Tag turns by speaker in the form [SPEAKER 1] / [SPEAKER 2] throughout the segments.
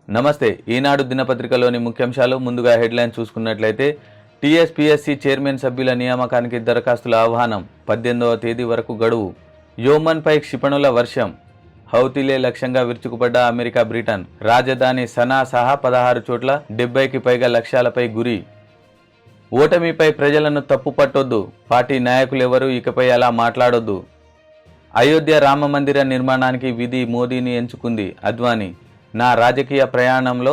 [SPEAKER 1] నమస్తే. ఈనాడు దినపత్రికలోని ముఖ్యాంశాలు ముందుగా హెడ్లైన్ చూసుకున్నట్లయితే టీఎస్పీఎస్సీ చైర్మన్ సభ్యుల నియామకానికి దరఖాస్తుల ఆహ్వానం 18వ తేదీ వరకు గడువు. యోమన్పై క్షిపణుల వర్షం. హౌతీలే లక్ష్యంగా విరుచుకుపడ్డ అమెరికా, బ్రిటన్. రాజధాని సనా సహా 16 చోట్ల 70కి పైగా లక్ష్యాలపై గురి. ఓటమిపై ప్రజలను తప్పు పట్టొద్దు, పార్టీ నాయకులెవరూ ఇకపై అలా మాట్లాడొద్దు. అయోధ్య రామమందిర నిర్మాణానికి విధి మోదీని ఎంచుకుంది అద్వానీ. నా రాజకీయ ప్రయాణంలో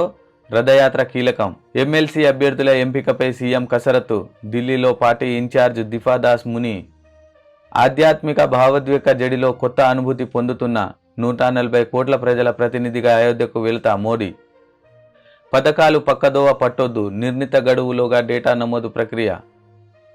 [SPEAKER 1] రథయాత్ర కీలకం. ఎమ్మెల్సీ అభ్యర్థుల ఎంపికపై సీఎం కసరత్తు. ఢిల్లీలో పార్టీ ఇన్ఛార్జ్ దిఫాదాస్ ముని. ఆధ్యాత్మిక భావోద్వేగ జడిలో కొత్త అనుభూతి పొందుతున్న 140 కోట్ల ప్రజల ప్రతినిధిగా అయోధ్యకు వెళ్తా మోడీ. పథకాలు పక్కదోవ పట్టొద్దు, నిర్ణీత గడువులోగా డేటా నమోదు ప్రక్రియ.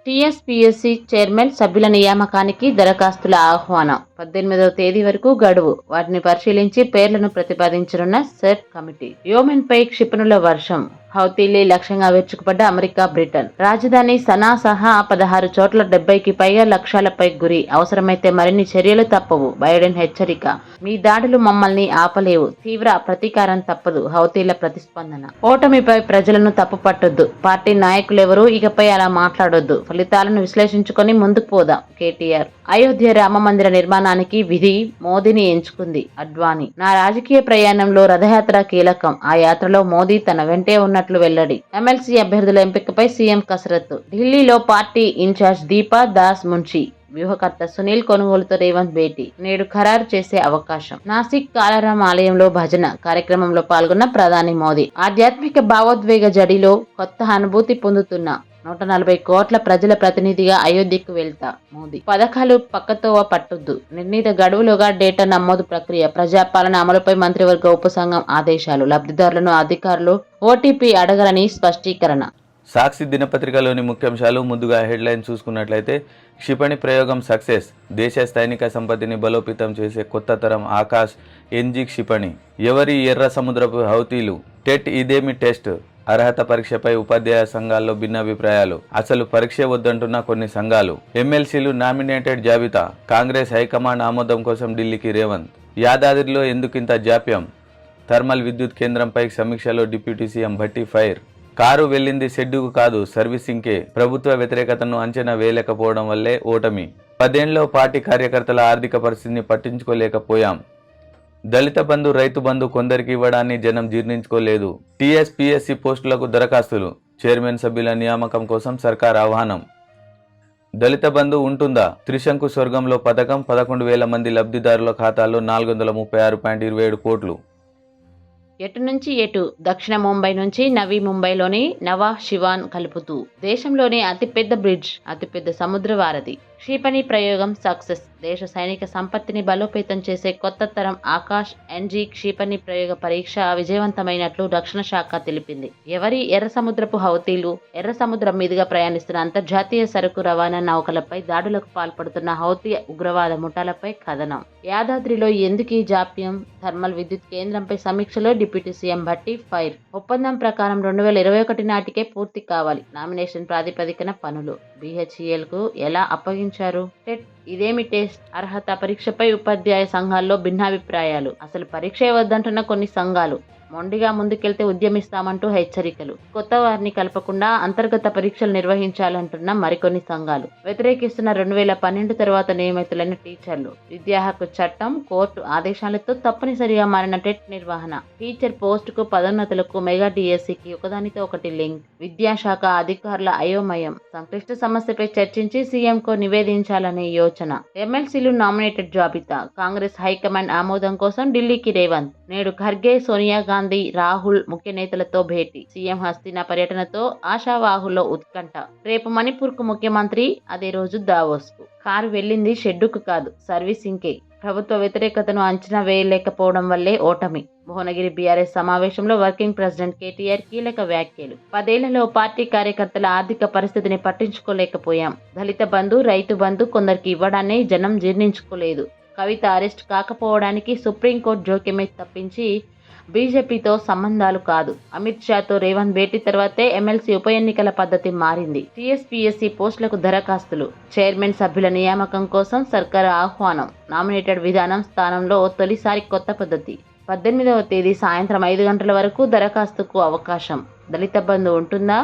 [SPEAKER 2] టీఎస్పీఎస్సీ చైర్మన్ సభ్యుల నియామకానికి దరఖాస్తుల ఆహ్వానం 18వ తేదీ వరకు గడువు. వాటిని పరిశీలించి పేర్లను ప్రతిపాదించనున్న సెట్ కమిటీ. యోమెన్పై క్షిపణుల వర్షం. హౌతీలే లక్ష్యంగా విరుచుకుపడ్డ అమెరికా, బ్రిటన్. రాజధాని సనా సహా 16 చోట్ల 70కి పైగా లక్ష్యాలపై గురి. అవసరమైతే మరిన్ని చర్యలు తప్పవు. బైడెన్ హెచ్చరిక. మీ దాడులు మమ్మల్ని ఆపలేవు. తీవ్ర ప్రతీకారం తప్పదు. హౌతీల ప్రతిస్పందన. ఓటమిపై ప్రజలను తప్పు పట్టొద్దు, పార్టీ నాయకులెవరూ ఇకపై అలా మాట్లాడొద్దు. ఫలితాలను విశ్లేషించుకొని ముందుకు పోదాం. కేటీఆర్. అయోధ్య రామమందిర నిర్మాణానికి విధి మోదీని ఎంచుకుంది అద్వానీ. నా రాజకీయ ప్రయాణంలో రథయాత్ర కీలకం. ఆ యాత్రలో మోదీ తన వెంటే ఉన్నట్లు వెల్లడి. ఎమ్మెల్సీ అభ్యర్థుల ఎంపికపై సీఎం కసరత్తు. ఢిల్లీలో పార్టీ ఇన్ఛార్జ్ దీపా దాస్ మున్షి. వ్యూహకర్త సునీల్ కొనుగోలుతో రేవంత్ భేటీ. నేడు ఖరారు చేసే అవకాశం. నాసిక్ కాలారాం ఆలయంలో భజన కార్యక్రమంలో పాల్గొన్న ప్రధాని మోదీ. ఆధ్యాత్మిక భావోద్వేగ జడిలో కొత్త అనుభూతి పొందుతున్న 140 కోట్ల ప్రజల ప్రతినిధిగా అయోధ్యకు వెళ్తా మోదీ. పథకాలు పక్కతోవ పట్టొద్దు, నిర్ణీత గడువులోగా డేటా నమోదు ప్రక్రియ. ప్రజాపాలన అమలుపై మంత్రివర్గ ఉపసంఘం ఆదేశాలు. లబ్ధిదారులను అధికారులు ఓటీపీ అడగలని స్పష్టీకరణ.
[SPEAKER 1] సాక్షి దినపత్రికలోని ముఖ్యాంశాలు ముందుగా హెడ్లైన్ చూసుకున్నట్లయితే క్షిపణి ప్రయోగం సక్సెస్. దేశ సైనిక సంపత్తిని బలోపేతం చేసే కొత్త తరం ఆకాశ్ ఎన్జీ క్షిపణి. ఎవరి ఎర్ర సముద్రపు హౌతీలు. టెట్ ఇదేమి టెస్ట్. అర్హత పరీక్షపై ఉపాధ్యాయ సంఘాల్లో భిన్నాభిప్రాయాలు. అసలు పరీక్ష వద్దంటున్న కొన్ని సంఘాలు. ఎమ్మెల్సీలు నామినేటెడ్ జాబితా. కాంగ్రెస్ హైకమాండ్ ఆమోదం కోసం ఢిల్లీకి రేవంత్. యాదాద్రిలో ఎందుకింత జాప్యం. థర్మల్ విద్యుత్ కేంద్రంపై సమీక్షలో deputy CM Bhatti fire. Car వెళ్లింది షెడ్యూకు కాదు, సర్వీసింగ్కే. ప్రభుత్వ వ్యతిరేకతను అంచనా వేయలేకపోవడం వల్లే ఓటమి. 10 ఏళ్లలో పార్టీ కార్యకర్తల ఆర్థిక పరిస్థితిని పట్టించుకోలేకపోయాం. దళిత బంధు, రైతు బంధు కొందరికి ఇవ్వడాన్ని జనం జీర్ణించుకోలేదు. టీఎస్పీఎస్సీ పోస్టులకు దరఖాస్తులు. చైర్మన్ సభ్యుల నియామకం కోసం సర్కార్ ఆహ్వానం. దళిత బంధు ఉంటుందా? త్రిశంకు స్వర్గంలో పథకం. 11,000 మంది లబ్ధిదారుల ఖాతాల్లో 436.27 కోట్లు.
[SPEAKER 2] ఎటు నుంచి ఎటు. దక్షిణ ముంబై నుంచి నవీ ముంబైలోని నవా శివాన్ కలుపుతూ దేశంలోనే అతిపెద్ద బ్రిడ్జ్, అతిపెద్ద సముద్ర వారధి. క్షిపణి ప్రయోగం సక్సెస్. దేశ సైనిక సంపత్తిని బలోపేతం చేసే కొత్త తరం ఆకాశ్ ఎన్జీ క్షిపణి ప్రయోగ పరీక్ష విజయవంతమైనట్లు రక్షణ శాఖ తెలిపింది. ఎవరి ఎర్ర సముద్రపు హౌతీలు. ఎర్ర సముద్రం మీదుగా ప్రయాణిస్తున్న అంతర్జాతీయ సరుకు రవాణా నౌకలపై దాడులకు పాల్పడుతున్న హౌతీ ఉగ్రవాద ముఠాలపై కథనం. యాదాద్రిలో ఎందుకీ జాప్యం. థర్మల్ విద్యుత్ కేంద్రంపై సమీక్షలో డిప్యూటీ సీఎం భట్టి ఫైర్. ఒప్పందం ప్రకారం 2021 నాటికే పూర్తి కావాలి. నామినేషన్ ప్రాతిపదికన పనులు. BHEL కు ఎలా అప్పగించారు. టెట్ ఇదేమి టెస్ట్. అర్హత పరీక్షపై ఉపాధ్యాయ సంఘాల్లో భిన్నాభిప్రాయాలు. అసలు పరీక్షే వద్దంటున్న కొన్ని సంఘాలు. మొండిగా ముందుకెళ్తే ఉద్యమిస్తామంటూ హెచ్చరికలు. కొత్త వారిని కలపకుండా అంతర్గత పరీక్షలు నిర్వహించాలంటున్న మరికొన్ని సంఘాలు. వ్యతిరేకిస్తున్న 2012 తర్వాత నియమితులైన టీచర్లు. విద్యా హక్కు చట్టం, కోర్టు ఆదేశాలతో తప్పనిసరిగా మారిన టెట్ నిర్వహణ. టీచర్ పోస్టుకు, పదోన్నతులకు మెగా డిఎస్సికి ఒకదానితో ఒకటి లింక్. విద్యాశాఖ అధికారుల అయోమయం. సంక్లిష్ట సమస్యపై చర్చించి సీఎంకు నివేదించాలనే యోచన. ఎమ్మెల్సీలు నామినేటెడ్ జాబితా. కాంగ్రెస్ హైకమాండ్ ఆమోదం కోసం ఢిల్లీకి రేవంత్. నేడు ఖర్గే, సోనియా గాంధీ, రాహుల్ ముఖ్య నేతలతో భేటీ. సీఎం హస్తినా పర్యటనతో ఆశావాహుల్లో ఉత్కంఠ. రేపు మణిపూర్కు ముఖ్యమంత్రి, అదే రోజు దావోస్కు. కారు వెళ్లింది షెడ్యూకు కాదు, సర్వీసింగ్కే. ప్రభుత్వ వ్యతిరేకతను అంచనా వేయలేకపోవడం వల్లే ఓటమి. భువనగిరి బీఆర్ఎస్ సమావేశంలో వర్కింగ్ ప్రెసిడెంట్ కేటీఆర్ కీలక వ్యాఖ్యలు. 10 ఏళ్లలో పార్టీ కార్యకర్తల ఆర్థిక పరిస్థితిని పట్టించుకోలేకపోయాం. దళిత బంధు, రైతు బంధు కొందరికి ఇవ్వడాన్ని జనం జీర్ణించుకోలేదు. కవిత అరెస్ట్ కాకపోవడానికి సుప్రీంకోర్టు జోక్యమే తప్పించి బీజేపీతో సంబంధాలు కాదు. అమిత్ షాతో రేవంత్ భేటీ తర్వాతే ఎమ్మెల్సీ ఉప ఎన్నికల పద్ధతి మారింది. టీఎస్పీఎస్సీ పోస్టులకు దరఖాస్తులు. చైర్మన్ సభ్యుల నియామకం కోసం సర్కారు ఆహ్వానం. నామినేటెడ్ విధానం స్థానంలో తొలిసారి కొత్త పద్ధతి. 18వ తేదీ సాయంత్రం 5 గంటల వరకు దరఖాస్తుకు అవకాశం. దళిత బంధు ఉంటుందా?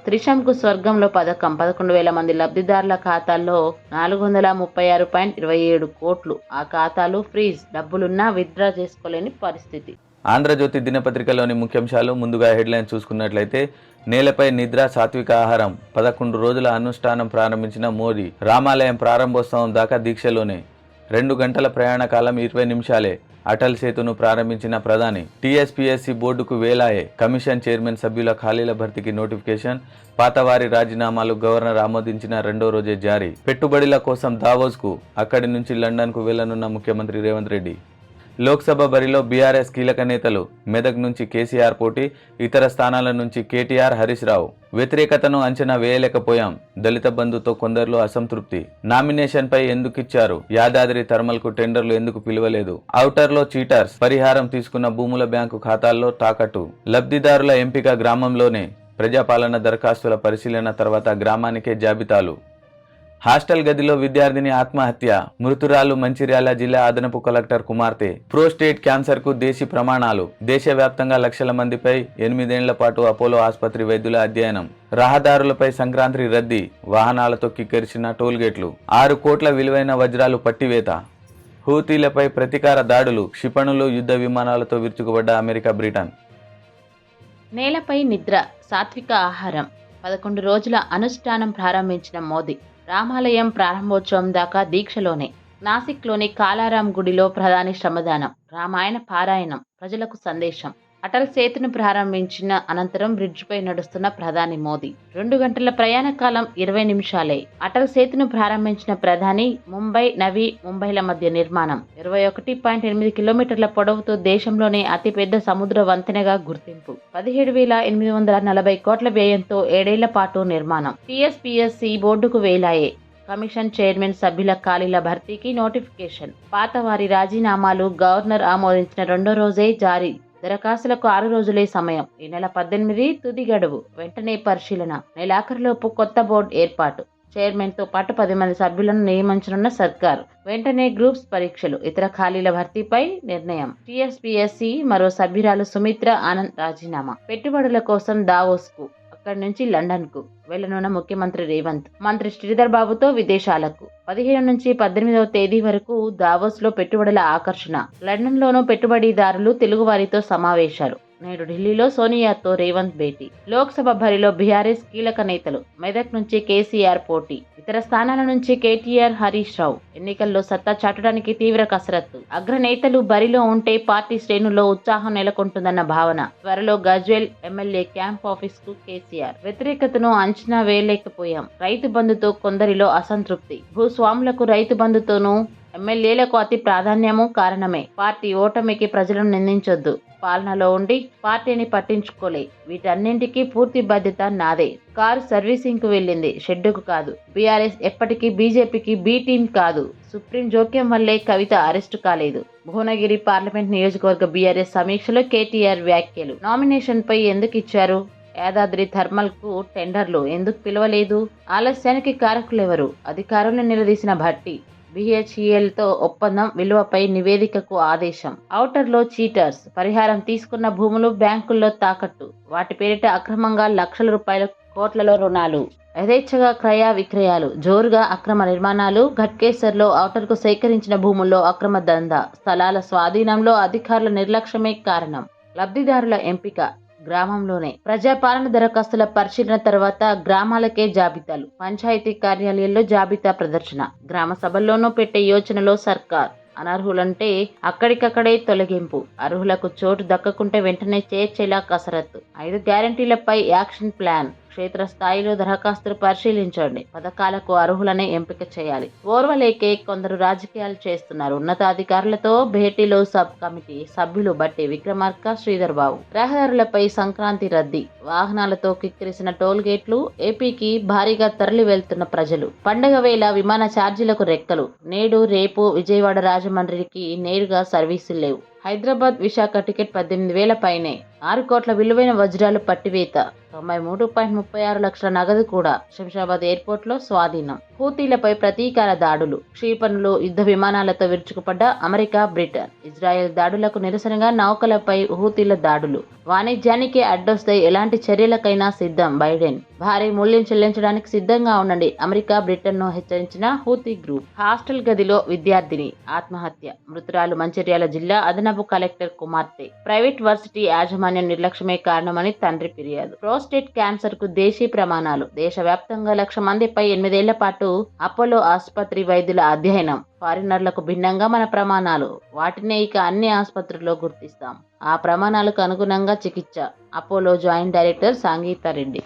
[SPEAKER 2] త్రిశంకు స్వర్గంలో పథకం 11,000 మంది లబ్ధిదారుల ఖాతాల్లో 436.27 కోట్లు. ఆ ఖాతాలు ఫ్రీజ్, డబ్బులున్నా విత్డ్రా చేసుకోలేని పరిస్థితి.
[SPEAKER 1] ఆంధ్రజ్యోతి దినపత్రికలోని ముఖ్యాంశాలు. ముందుగా హెడ్లైన్ చూసుకున్నట్లయితే, నేలపై నిద్ర, సాత్విక ఆహారం, 11 రోజుల అనుష్ఠానం ప్రారంభించిన మోదీ. రామాలయం ప్రారంభోత్సవం దాకా దీక్షలోనే. 2 గంటల ప్రయాణ కాలం 20 నిమిషాలే. అటల్ సేతును ప్రారంభించిన ప్రధాని. టీఎస్పీఎస్సీ బోర్డుకు వేలాయే. కమిషన్ చైర్మన్ సభ్యుల ఖాళీల భర్తీకి నోటిఫికేషన్. పాతవారి రాజీనామాలు గవర్నర్ ఆమోదించిన 2వ రోజే జారీ. పెట్టుబడుల కోసం దావోస్కు, అక్కడి నుంచి లండన్కు వెళ్లనున్న ముఖ్యమంత్రి రేవంత్ రెడ్డి. లోక్సభ బరిలో బీఆర్ఎస్ కీలక నేతలు. మెదక్ నుంచి కేసీఆర్ పోటీ, ఇతర స్థానాల నుంచి కేటీఆర్, హరీష్ రావు. వ్యతిరేకతను అంచనా వేయలేకపోయాం. దళిత బంధుతో కొందరిలో అసంతృప్తి. నామినేషన్పై ఎందుకిచ్చారు? యాదాద్రి థర్మల్కు టెండర్లు ఎందుకు పిలువలేదు? ఔటర్లో చీటర్స్. పరిహారం తీసుకున్న భూముల బ్యాంకు ఖాతాల్లో తాకట్టు. లబ్ధిదారుల ఎంపిక గ్రామంలోనే. ప్రజాపాలన దరఖాస్తుల పరిశీలన తర్వాత గ్రామానికే జాబితాలు. హాస్టల్ గదిలో విద్యార్థిని ఆత్మహత్య. మృతురాలు మంచిర్యాల జిల్లా అదనపు కలెక్టర్ కుమార్తె. ప్రోస్టేట్ క్యాన్సర్కు దేశీ ప్రమాణాలు. దేశవ్యాప్తంగా లక్షల మందిపై 8 ఏళ్ల పాటు అపోలో ఆసుపత్రి వైద్యుల అధ్యయనం. రహదారులపై సంక్రాంతి రద్దీ. వాహనాలతో కిక్కిరిసిన టోల్గేట్లు. 6 కోట్ల విలువైన వజ్రాలు పట్టివేత. హూతీలపై ప్రతీకార దాడులు. క్షిపణులు, యుద్ధ విమానాలతో విరుచుకుపడ్డ అమెరికా, బ్రిటన్.
[SPEAKER 2] నేలపై నిద్ర, సాత్విక ఆహారం, 11 రోజుల అనుష్ఠానం ప్రారంభించిన మోదీ. రామాలయం ప్రారంభోత్సవం దాకా దీక్షలోనే. నాసిక్లోని కాలారాం గుడిలో ప్రధాని శ్రమదానం. రామాయణ పారాయణం. ప్రజలకు సందేశం. అటల్ సేతును ప్రారంభించిన అనంతరం బ్రిడ్జిపై నడుస్తున్న ప్రధాని మోదీ. 2 గంటల ప్రయాణ కాలం 20 నిమిషాలే. అటల్ సేతును ప్రారంభించిన ప్రధాని ముంబై, నవీ ముంబైల మధ్య నిర్మాణం 21.8 కిలోమీటర్ల పొడవుతో దేశంలోనే అతిపెద్ద సముద్ర వంతెనగా గుర్తింపు. 17,840 కోట్ల వ్యయంతో 7 ఏళ్ల పాటు నిర్మాణం. టీఎస్పీఎస్సీ బోర్డుకు వేలాయే. కమిషన్ చైర్మన్ సభ్యుల ఖాళీల భర్తీకి నోటిఫికేషన్. పాతవారి రాజీనామాలు గవర్నర్ ఆమోదించిన 2వ రోజే జారీ. దరఖాస్తులకు 6 రోజులే సమయం. ఈ నెల 18 తుది గడువు. వెంటనే పరిశీలన. నెలాఖరులోపు కొత్త బోర్డు ఏర్పాటు. చైర్మన్తో పాటు 10 మంది సభ్యులను నియమించనున్న సర్కార్. వెంటనే గ్రూప్స్ పరీక్షలు. ఇతర ఖాళీల భర్తీపై నిర్ణయం. టీఎస్పీఎస్సీ మరో సభ్యురాలు సుమిత్ర ఆనంద్ రాజీనామా. పెట్టుబడుల కోసం దావోస్కు, అక్కడి నుంచి లండన్కు వెళ్లనున్న ముఖ్యమంత్రి రేవంత్. మంత్రి శ్రీధర్ బాబుతో విదేశాలకు. 15 నుంచి 18వ తేదీ వరకు దావోస్లో పెట్టుబడుల ఆకర్షణ. లండన్లోనూ పెట్టుబడిదారులు, తెలుగువారితో సమావేశాలు. నేడు ఢిల్లీలో సోనియాతో రేవంత్ భేటీ. లోక్సభ బరిలో బీఆర్ఎస్ కీలక నేతలు. మెదక్ నుంచి కేసీఆర్ పోటీ, ఇతర స్థానాల నుంచి కేటీఆర్, హరీష్ రావు. ఎన్నికల్లో సత్తా చాటడానికి తీవ్ర కసరత్తు. అగ్రనేతలు బరిలో ఉంటే పార్టీ శ్రేణుల్లో ఉత్సాహం నెలకొంటుందన్న భావన. త్వరలో గజ్వేల్ ఎమ్మెల్యే క్యాంప్ ఆఫీస్ కు కేసీఆర్. వ్యతిరేకతను అంచనా వేయలేకపోయాం. రైతు బంధుతో కొందరిలో అసంతృప్తి. భూస్వాములకు రైతు బంధుతోనూ ఎమ్మెల్యేలకు అతి ప్రాధాన్యము కారణమే. పార్టీ ఓటమికి ప్రజలను నిందించొద్దు. పాలనలో ఉండి పార్టీని పట్టించుకోలే. వీటన్నింటికీ పూర్తి బాధ్యత నాదే. కారు సర్వీసింగ్ కు వెళ్ళింది, షెడ్డుకు కాదు. బీఆర్ఎస్ ఎప్పటికీ బీజేపీకి బీ టీం కాదు. సుప్రీం జోక్యం వల్లే కవిత అరెస్టు కాలేదు. భువనగిరి పార్లమెంట్ నియోజకవర్గ బీఆర్ఎస్ సమీక్షలో కేటీఆర్ వ్యాఖ్యలు. నామినేషన్ పై ఎందుకు ఇచ్చారు? యాదాద్రి థర్మల్ కు టెండర్లు ఎందుకు పిలవలేదు? ఆలస్యానికి కారకులెవరు? అధికారులను నిలదీసిన భట్టి. BHELతో ఒప్పందం విలువపై నివేదికకు ఆదేశం. ఔటర్లో చీటర్స్. పరిహారం తీసుకున్న భూములు బ్యాంకుల్లో తాకట్టు. వాటి పేరిట అక్రమంగా లక్షల రూపాయల, కోట్లలో రుణాలు. యథేచ్ఛగా క్రయ విక్రయాలు. జోరుగా అక్రమ నిర్మాణాలు. ఘట్కేసర్లో ఔటర్కు సేకరించిన భూముల్లో అక్రమ దందా. స్థలాల స్వాధీనంలో అధికారుల నిర్లక్ష్యమే కారణం. లబ్ధిదారుల ఎంపిక గ్రామంలోనే. ప్రజాపాలన దరఖాస్తుల పరిశీలన తర్వాత గ్రామాలకే జాబితాలు. పంచాయతీ కార్యాలయాల్లో జాబితా ప్రదర్శన. గ్రామ సభల్లోనూ పెట్టే యోచనలో సర్కార్. అనర్హులంటే అక్కడికక్కడే తొలగింపు. అర్హులకు చోటు దక్కకుంటే వెంటనే చేర్చేలా కసరత్తు. 5 గ్యారంటీలపై యాక్షన్ ప్లాన్. క్షేత్రస్థాయిలో దరఖాస్తులు పరిశీలించండి. పథకాలకు అర్హులనే ఎంపిక చేయాలి. ఓర్వలేకే కొందరు రాజకీయాలు చేస్తున్నారు. ఉన్నతాధికారులతో భేటీలో సబ్ కమిటీ సభ్యులు బట్టి విక్రమార్క, శ్రీధర్ బాబు. రహదారులపై సంక్రాంతి రద్దీ. వాహనాలతో కిక్కిరిసిన టోల్ గేట్లు. ఏపీకి భారీగా తరలి వెళ్తున్న ప్రజలు. పండగ వేళ విమాన ఛార్జీలకు రెక్కలు. నేడు రేపు విజయవాడ రాజమండ్రికి నేరుగా సర్వీసులు లేవు. హైదరాబాద్ విశాఖ టికెట్ 18,000 పైనే. 6 కోట్ల విలువైన వజ్రాలు పట్టివేత. 93.36 లక్షల నగదు కూడా శంషాబాద్ ఎయిర్పోర్ట్లో స్వాధీనం. హూతీలపై ప్రతీకార దాడులు. క్షిపణులు, యుద్ధ విమానాలతో విరుచుకుపడ్డ అమెరికా, బ్రిటన్. ఇజ్రాయెల్ దాడులకు నిరసనగా నౌకలపై హూతీల దాడులు. వాణిజ్యానికి అడ్డొస్తే ఎలాంటి చర్యలకైనా సిద్ధం బైడెన్. భారీ మూల్యం చెల్లించడానికి సిద్ధంగా ఉండండి అమెరికా, బ్రిటన్ను హెచ్చరించిన హూతీ గ్రూప్. హాస్టల్ గదిలో విద్యార్థిని ఆత్మహత్య. మృతురాలు మంచిర్యాల జిల్లా అదనపు కలెక్టర్ కుమార్తె. ప్రైవేట్ వర్సిటీ యాజమాన్యం నిర్లక్ష్యమే కారణమని తండ్రి ఫిర్యాదు. ప్రోస్టేట్ క్యాన్సర్ కు దేశీ ప్రమాణాలు. దేశవ్యాప్తంగా 1,00,000 మందిపై 8 ఏళ్ల పాటు అపోలో ఆసుపత్రి వైద్యుల అధ్యయనం. ఫారినర్లకు భిన్నంగా మన ప్రమాణాలు. వాటినే ఇక అన్ని ఆసుపత్రుల్లో గుర్తిస్తాం. ఆ ప్రమాణాలకు అనుగుణంగా చికిత్స. Apollo joint director Sangeetha Reddy.